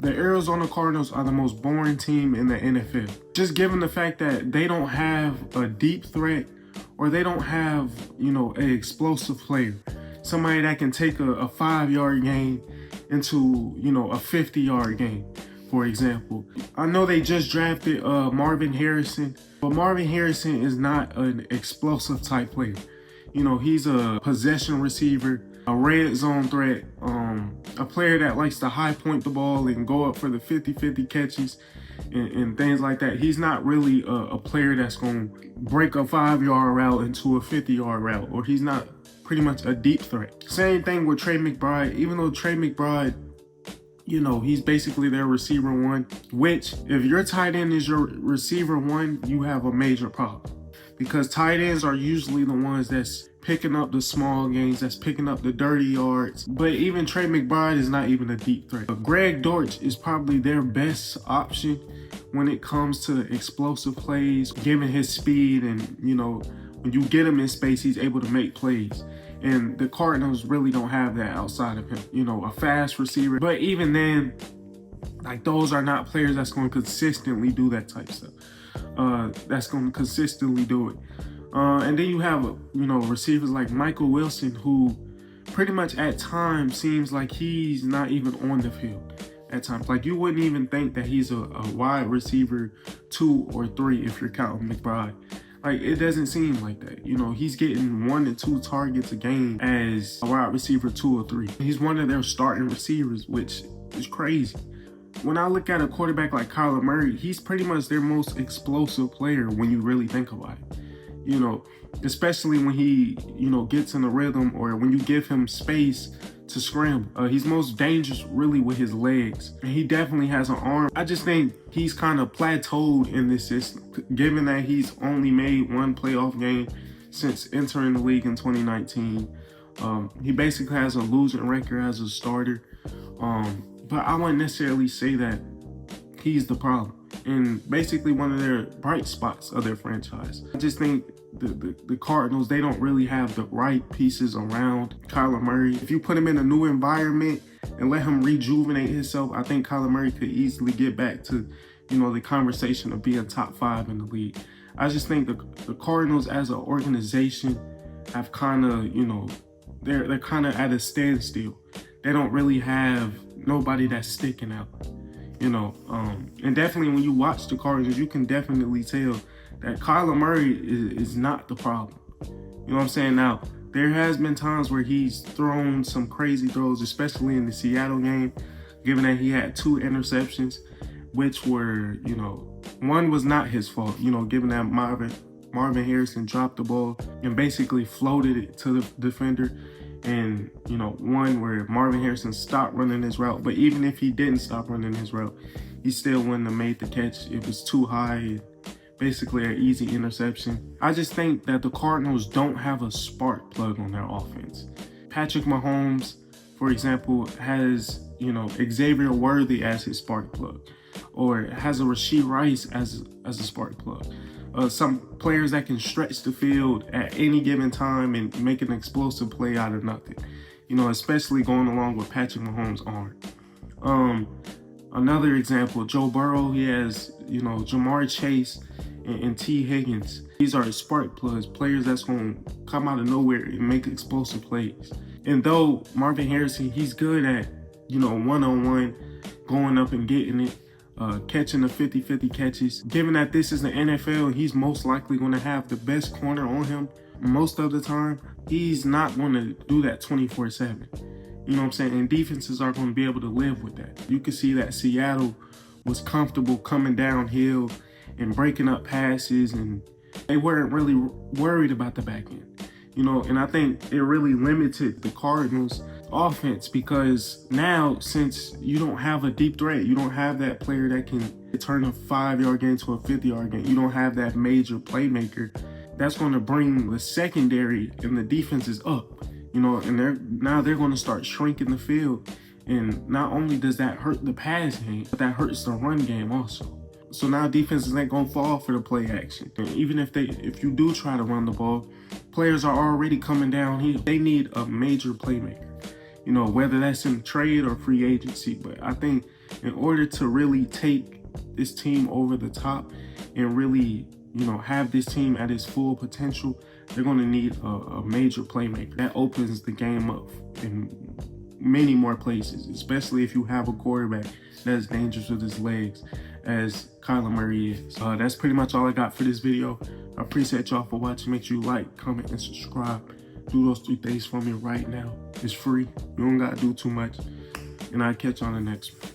The Arizona Cardinals are the most boring team in the NFL. Just given the fact that they don't have a deep threat or they don't have, an explosive player. Somebody that can take a 5-yard gain into, a 50-yard game, for example. I know they just drafted Marvin Harrison, but Marvin Harrison is not an explosive type player. He's a possession receiver, a red zone threat, a player that likes to high point the ball and go up for the 50-50 catches and things like that. He's not really a player that's going to break a 5-yard route into a 50-yard route, or he's not pretty much a deep threat. Same thing with Trey McBride. Even though Trey McBride, he's basically their receiver one, which if your tight end is your receiver one, you have a major problem. Because tight ends are usually the ones that's picking up the small gains, that's picking up the dirty yards. But even Trey McBride is not even a deep threat. But Greg Dortch is probably their best option when it comes to explosive plays, given his speed and, when you get him in space, he's able to make plays. And the Cardinals really don't have that outside of him, a fast receiver. But even then, those are not players that's going to consistently do that type stuff. That's going to consistently do it. And then you have, receivers like Michael Wilson, who pretty much at times seems like he's not even on the field at times. You wouldn't even think that he's a wide receiver 2 or 3 if you're counting McBride. It doesn't seem like that. He's getting 1 to 2 targets a game as a wide receiver 2 or 3. He's one of their starting receivers, which is crazy. When I look at a quarterback like Kyler Murray, he's pretty much their most explosive player when you really think about it. Especially when he, gets in a rhythm or when you give him space to scramble. He's most dangerous really with his legs. And he definitely has an arm. I just think he's kind of plateaued in this system, given that he's only made 1 playoff game since entering the league in 2019. He basically has a losing record as a starter. But I wouldn't necessarily say that he's the problem. And basically one of their bright spots of their franchise. I just think the Cardinals, they don't really have the right pieces around Kyler Murray. If you put him in a new environment and let him rejuvenate himself, I think Kyler Murray could easily get back to, the conversation of being top 5 in the league. I just think the Cardinals as an organization have kind of, they're kind of at a standstill. They don't really have nobody that's sticking out, and definitely when you watch the Cardinals, you can definitely tell that Kyler Murray is not the problem. You know what I'm saying? Now, there has been times where he's thrown some crazy throws, especially in the Seattle game, given that he had 2 interceptions, which were, one was not his fault, given that Marvin Harrison dropped the ball and basically floated it to the defender. And, one where Marvin Harrison stopped running his route. But even if he didn't stop running his route, he still wouldn't have made the catch. It was too high, basically an easy interception. I just think that the Cardinals don't have a spark plug on their offense. Patrick Mahomes, for example, has, Xavier Worthy as his spark plug, or has a Rashee Rice as a spark plug. Some players that can stretch the field at any given time and make an explosive play out of nothing, especially going along with Patrick Mahomes' arm. Another example, Joe Burrow, he has, Jamar Chase and T. Higgins. These are spark plugs, players that's going to come out of nowhere and make explosive plays. And though Marvin Harrison, he's good at, one-on-one, going up and getting it, catching the 50-50 catches. Given that this is the NFL, he's most likely going to have the best corner on him most of the time. He's not going to do that 24/7. You know what I'm saying? And defenses are going to be able to live with that. You can see that Seattle was comfortable coming downhill and breaking up passes, and they weren't really worried about the back end. And I think it really limited the Cardinals' offense, because now, since you don't have a deep threat, you don't have that player that can turn a 5-yard game to a 50-yard game, you don't have that major playmaker, that's going to bring the secondary and the defenses up, and they're going to start shrinking the field. And not only does that hurt the pass game, but that hurts the run game also. So now defenses ain't gonna fall for the play action. And even if you do try to run the ball, players are already coming down here. They need a major playmaker, whether that's in trade or free agency. But I think in order to really take this team over the top and really, you know, have this team at its full potential, they're going to need a major playmaker. That opens the game up in many more places, especially if you have a quarterback that's dangerous with his legs as Kyler Murray is. That's pretty much all I got for this video. I appreciate y'all for watching. Make sure you like, comment, and subscribe. Do those 3 things for me right now. It's free. You don't got to do too much. And I'll catch you on the next one.